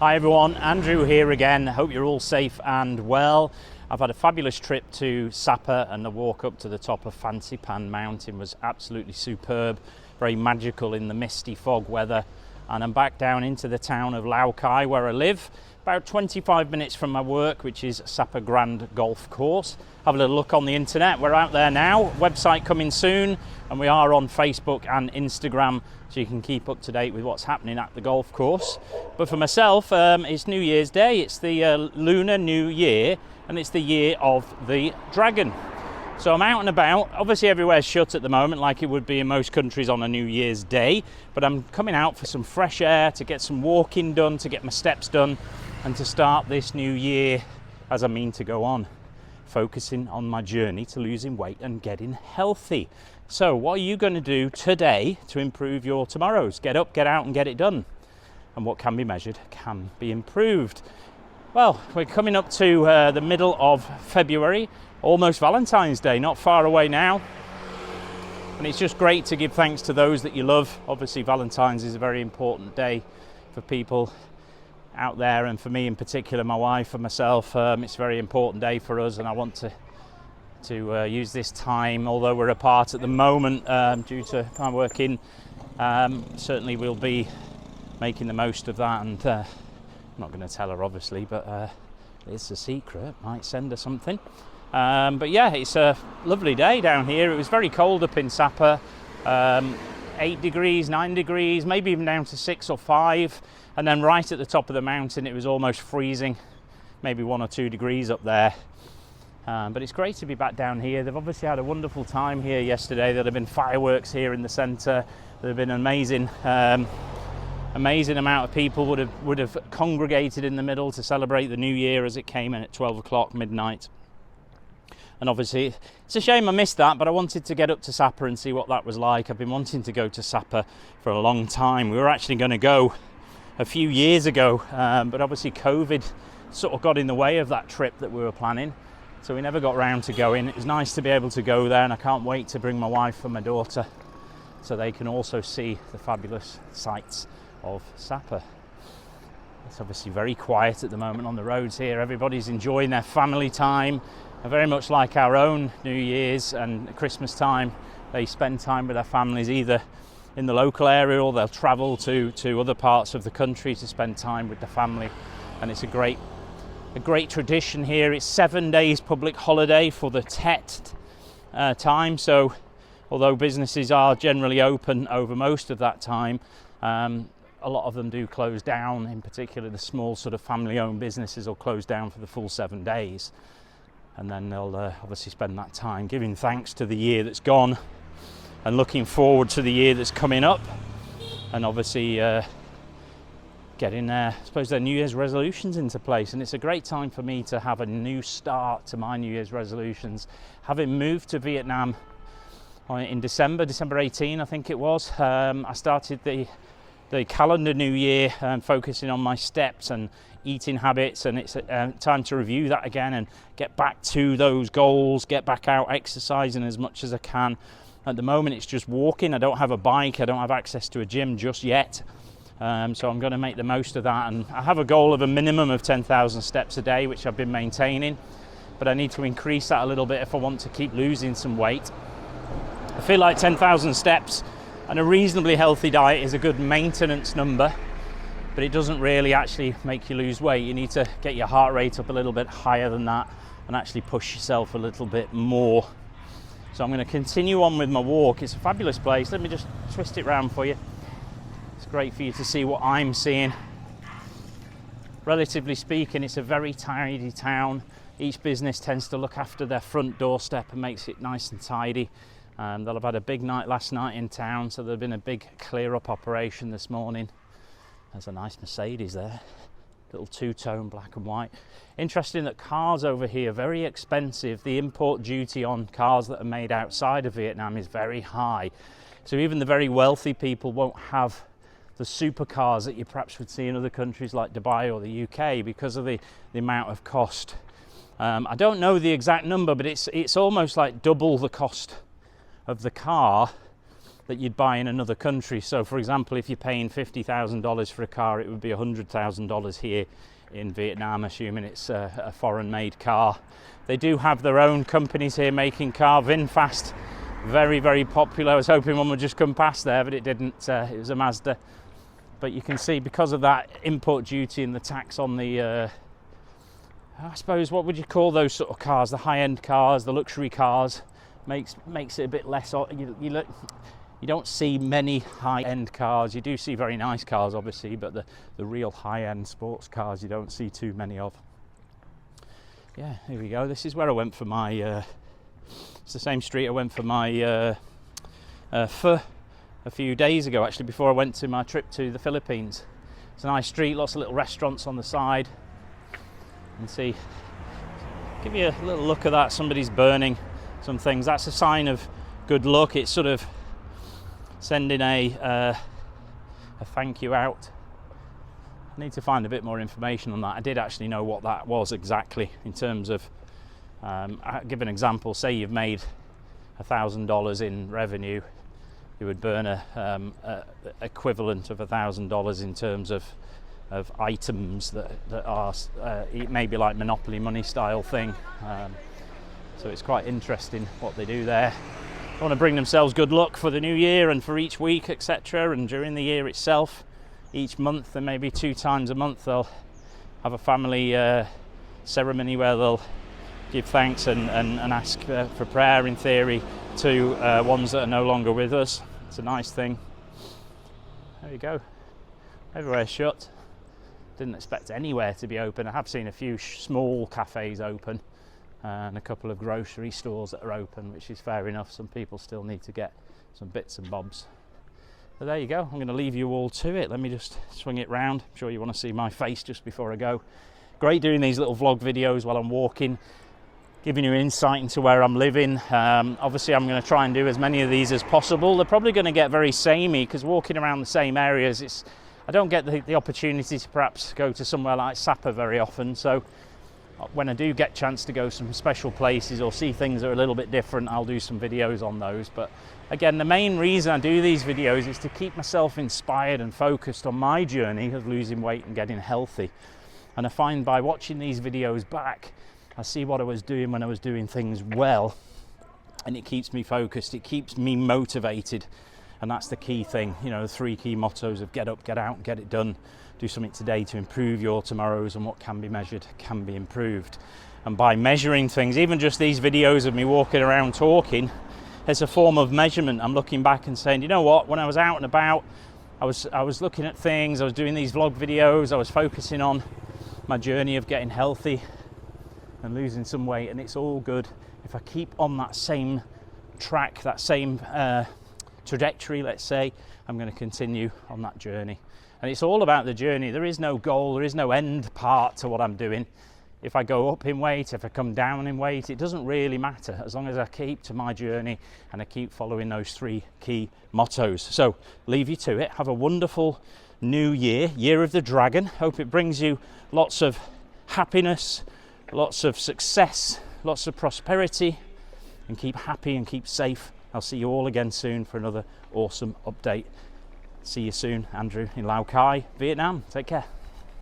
Hi everyone, Andrew here again. Hope you're all safe and well. I've had a fabulous trip to Sapa, and the walk up to the top of Fancy Pan Mountain was absolutely superb, very magical in the misty fog weather. And I'm back down into the town of Lao Cai where I live, about 25 minutes from my work, which is Sapa Grand Golf Course. Have a little look on the internet. We're out there now, website coming soon, and we are on Facebook and Instagram, so you can keep up to date with what's happening at the golf course. But for myself, it's New Year's Day. It's the Lunar New Year, and it's the year of the dragon. So I'm out and about. Obviously everywhere's shut at the moment, like it would be in most countries on a New Year's Day, but I'm coming out for some fresh air, to get some walking done, to get my steps done, and to start this new year as I mean to go on, focusing on my journey to losing weight and getting healthy. So what are you going to do today to improve your tomorrows? Get up, get out and get it done. And what can be measured can be improved. Well, we're coming up to the middle of February, almost Valentine's Day, not far away now. And it's just great to give thanks to those that you love. Obviously Valentine's is a very important day for people out there, and for me in particular, my wife and myself. It's a very important day for us, and I want to use this time, although we're apart at the moment due to my working, certainly we'll be making the most of that. And I'm not going to tell her obviously, but it's a secret, might send her something. But yeah, it's a lovely day down here. It was very cold up in Sapa, 8 degrees, 9 degrees, maybe even down to 6 or 5. And then right at the top of the mountain, it was almost freezing, maybe 1 or 2 degrees up there. But it's great to be back down here. They've obviously had a wonderful time here yesterday. There have been fireworks here in the centre. There have been amazing amount of people would have congregated in the middle to celebrate the new year as it came in at 12 o'clock midnight. And obviously it's a shame I missed that, but I wanted to get up to Sapa and see what that was like. I've been wanting to go to Sapa for a long time. We were actually going to go a few years ago, but obviously COVID sort of got in the way of that trip that we were planning, so we never got round to going. It was nice to be able to go there, and I can't wait to bring my wife and my daughter so they can also see the fabulous sights of Sapa. It's obviously very quiet at the moment on the roads here. Everybody's enjoying their family time, very much like our own New Year's and Christmas time. They spend time with their families either in the local area, or they'll travel to other parts of the country to spend time with the family. And it's a great tradition here. It's 7 days public holiday for the Tet time, so although businesses are generally open over most of that time, a lot of them do close down. In particular, the small sort of family-owned businesses will close down for the full 7 days, and then they'll obviously spend that time giving thanks to the year that's gone and looking forward to the year that's coming up, and obviously getting I suppose their New Year's resolutions into place. And it's a great time for me to have a new start to my New Year's resolutions. Having moved to Vietnam in December 18 I think it was, I started the calendar new year focusing on my steps and eating habits, and it's time to review that again and get back to those goals, get back out exercising as much as I can. At the moment it's just walking. I don't have a bike, I don't have access to a gym just yet, so I'm going to make the most of that. And I have a goal of a minimum of 10,000 steps a day, which I've been maintaining, but I need to increase that a little bit if I want to keep losing some weight. I feel like 10,000 steps and a reasonably healthy diet is a good maintenance number, but it doesn't really actually make you lose weight. You need to get your heart rate up a little bit higher than that and actually push yourself a little bit more. So I'm going to continue on with my walk. It's a fabulous place. Let me just twist it round for you. It's great for you to see what I'm seeing. Relatively speaking, it's a very tidy town. Each business tends to look after their front doorstep and makes it nice and tidy. They'll have had a big night last night in town, so there's been a big clear-up operation this morning. There's a nice Mercedes there, little two-tone black and white. Interesting that cars over here are very expensive. The import duty on cars that are made outside of Vietnam is very high, so even the very wealthy people won't have the supercars that you perhaps would see in other countries like Dubai or the UK because of the amount of cost. I don't know the exact number, but it's almost like double the cost of the car that you'd buy in another country. So for example, if you're paying $50,000 for a car, it would be $100,000 here in Vietnam, assuming it's a foreign made car. They do have their own companies here making car. VinFast, very, very popular. I was hoping one would just come past there, but it didn't. It was a Mazda. But you can see, because of that import duty and the tax on the I suppose, what would you call those sort of cars, the high-end cars, the luxury cars, makes it a bit less. You don't see many high-end cars. You do see very nice cars, obviously, but the real high-end sports cars you don't see too many of. Yeah, here we go. This is where I went for my it's the same street I went for my pho a few days ago, actually, before I went to my trip to the Philippines. It's a nice street, lots of little restaurants on the side. And see, give you a little look at that. Somebody's burning some things. That's a sign of good luck. It's sort of sending a thank you out. I need to find a bit more information on that. I did actually know what that was exactly in terms of, I'll give an example. Say you've made $1,000 in revenue, you would burn a equivalent of $1,000 in terms of items that are maybe like Monopoly money style thing. So it's quite interesting what they do there. They want to bring themselves good luck for the new year and for each week, etc. And during the year itself, each month, and maybe 2 times a month, they'll have a family ceremony where they'll give thanks and ask for prayer, in theory, to ones that are no longer with us. It's a nice thing. There you go. Everywhere's shut. Didn't expect anywhere to be open. I have seen a few small cafes open and a couple of grocery stores that are open, which is fair enough. Some people still need to get some bits and bobs. But there you go. I'm going to leave you all to it. Let me just swing it round. I'm sure you want to see my face just before I go. Great doing these little vlog videos while I'm walking, giving you insight into where I'm living. Obviously, I'm going to try and do as many of these as possible. They're probably going to get very samey because walking around the same areas, I don't get the opportunity to perhaps go to somewhere like Sapa very often. So when I do get a chance to go some special places or see things that are a little bit different, I'll do some videos on those. But again, the main reason I do these videos is to keep myself inspired and focused on my journey of losing weight and getting healthy. And I find by watching these videos back, I see what I was doing when I was doing things well, and it keeps me focused, it keeps me motivated. And that's the key thing, you know, the 3 key mottos of get up, get out, get it done. Do something today to improve your tomorrows, and what can be measured can be improved. And by measuring things, even just these videos of me walking around talking, it's a form of measurement. I'm looking back and saying, you know what, when I was out and about, I was looking at things, I was doing these vlog videos, I was focusing on my journey of getting healthy and losing some weight, and it's all good. If I keep on that same track, that same trajectory, let's say, I'm going to continue on that journey. And it's all about the journey. There is no goal, there is no end part to what I'm doing. If I go up in weight, if I come down in weight, it doesn't really matter as long as I keep to my journey and I keep following those 3 key mottos. So leave you to it. Have a wonderful new year, Year of the Dragon. Hope it brings you lots of happiness, lots of success, lots of prosperity, and keep happy and keep safe. I'll see you all again soon for another awesome update. See you soon, Andrew in Lao Cai, Vietnam. Take care.